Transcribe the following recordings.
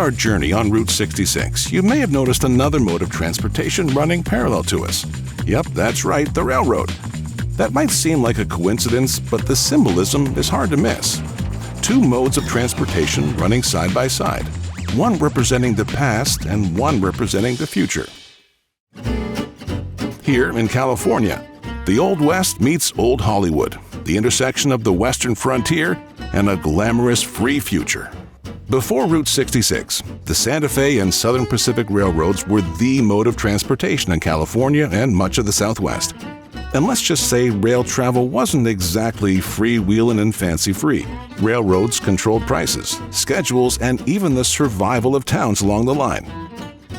our journey on Route 66, you may have noticed another mode of transportation running parallel to us. Yep, that's right, the railroad. That might seem like a coincidence, but the symbolism is hard to miss. Two modes of transportation running side by side, one representing the past and one representing the future. Here in California, the Old West meets Old Hollywood, the intersection of the Western frontier and a glamorous free future. Before Route 66, the Santa Fe and Southern Pacific Railroads were the mode of transportation in California and much of the Southwest. And let's just say rail travel wasn't exactly freewheeling and fancy-free. Railroads controlled prices, schedules, and even the survival of towns along the line.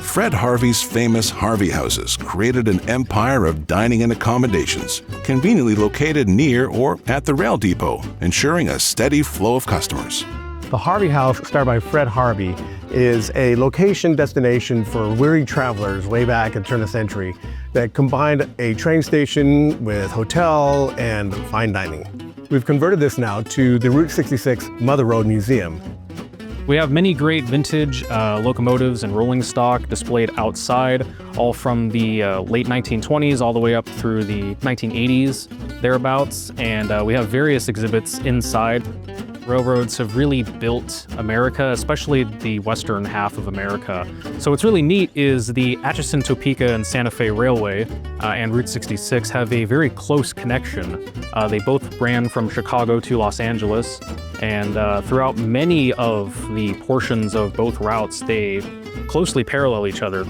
Fred Harvey's famous Harvey Houses created an empire of dining and accommodations, conveniently located near or at the rail depot, ensuring a steady flow of customers. The Harvey House, started by Fred Harvey, is a location destination for weary travelers way back at the turn of the century that combined a train station with hotel and fine dining. We've converted this now to the Route 66 Mother Road Museum. We have many great vintage locomotives and rolling stock displayed outside, all from the late 1920s all the way up through the 1980s, thereabouts, and we have various exhibits inside. Railroads have really built America, especially the western half of America. So what's really neat is the Atchison, Topeka, and Santa Fe Railway and Route 66 have a very close connection. They both ran from Chicago to Los Angeles, and throughout many of the portions of both routes, they closely parallel each other.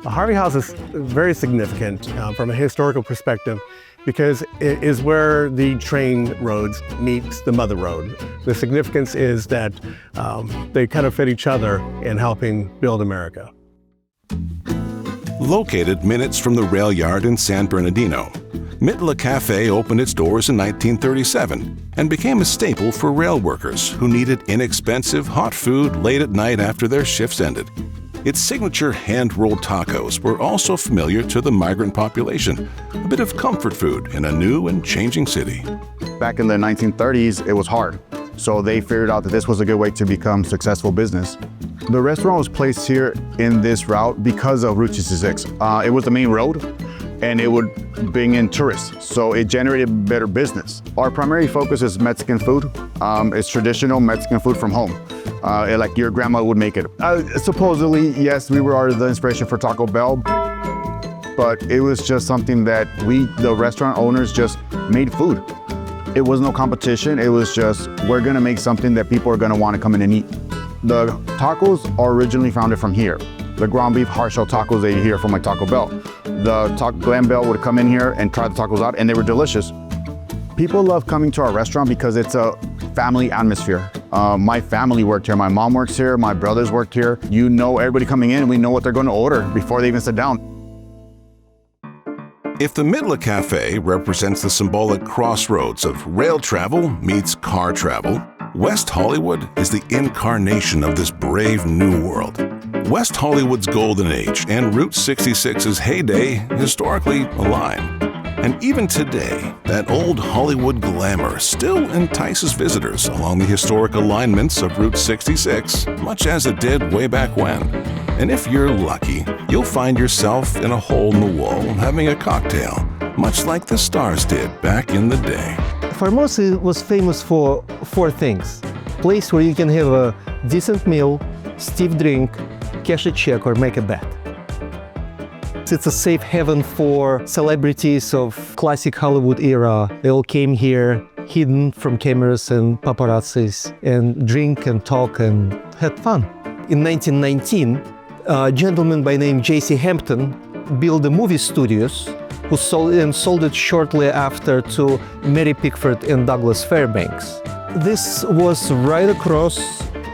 The Harvey House is very significant from a historical perspective because it is where the train roads meets the Mother Road. The significance is that they kind of fit each other in helping build America. Located minutes from the rail yard in San Bernardino, Mitla Cafe opened its doors in 1937 and became a staple for rail workers who needed inexpensive hot food late at night after their shifts ended. Its signature hand-rolled tacos were also familiar to the migrant population, a bit of comfort food in a new and changing city. Back in the 1930s, it was hard, so they figured out that this was a good way to become successful business. The restaurant was placed here in this route because of Route 66. It was the main road, and it would bring in tourists, so it generated better business. Our primary focus is Mexican food. It's traditional Mexican food from home. Like your grandma would make it. Supposedly, yes, we were the inspiration for Taco Bell, but it was just something that the restaurant owners, just made food. It was no competition. It was just, we're gonna make something that people are gonna wanna come in and eat. The tacos are originally founded from here. The ground beef hard shell tacos that you hear from like Taco Bell. Glam Bell would come in here and try the tacos out, and they were delicious. People love coming to our restaurant because it's a family atmosphere. My family worked here, my mom works here, my brothers worked here. You know everybody coming in, we know what they're going to order before they even sit down. If the Mitla Cafe represents the symbolic crossroads of rail travel meets car travel, West Hollywood is the incarnation of this brave new world. West Hollywood's golden age and Route 66's heyday historically align. And even today, that old Hollywood glamour still entices visitors along the historic alignments of Route 66, much as it did way back when. And if you're lucky, you'll find yourself in a hole in the wall having a cocktail, much like the stars did back in the day. Formosa was famous for four things: place where you can have a decent meal, stiff drink, cash a check, or make a bet. It's a safe haven for celebrities of classic Hollywood era. They all came here hidden from cameras and paparazzis and drink and talk and had fun. In 1919, a gentleman by name J.C. Hampton built the movie studios who sold it shortly after to Mary Pickford and Douglas Fairbanks. This was right across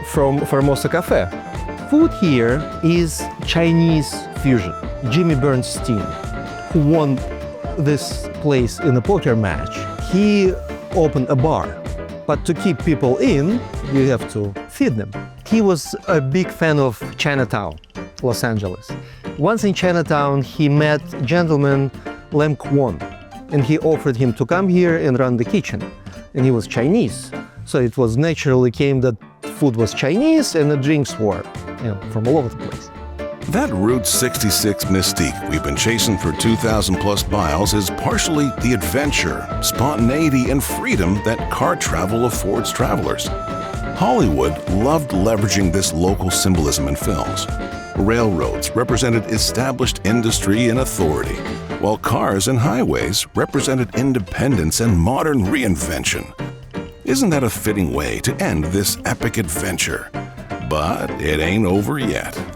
from Formosa Cafe. Food here is Chinese fusion. Jimmy Bernstein, who won this place in a poker match, he opened a bar. But to keep people in, you have to feed them. He was a big fan of Chinatown, Los Angeles. Once in Chinatown, he met gentleman Lam Kwon, and he offered him to come here and run the kitchen. And he was Chinese, so it was naturally came that food was Chinese and the drinks were. from all over the place. That Route 66 mystique we've been chasing for 2,000 plus miles is partially the adventure, spontaneity, and freedom that car travel affords travelers. Hollywood loved leveraging this local symbolism in films. Railroads represented established industry and authority, while cars and highways represented independence and modern reinvention. Isn't that a fitting way to end this epic adventure? But it ain't over yet.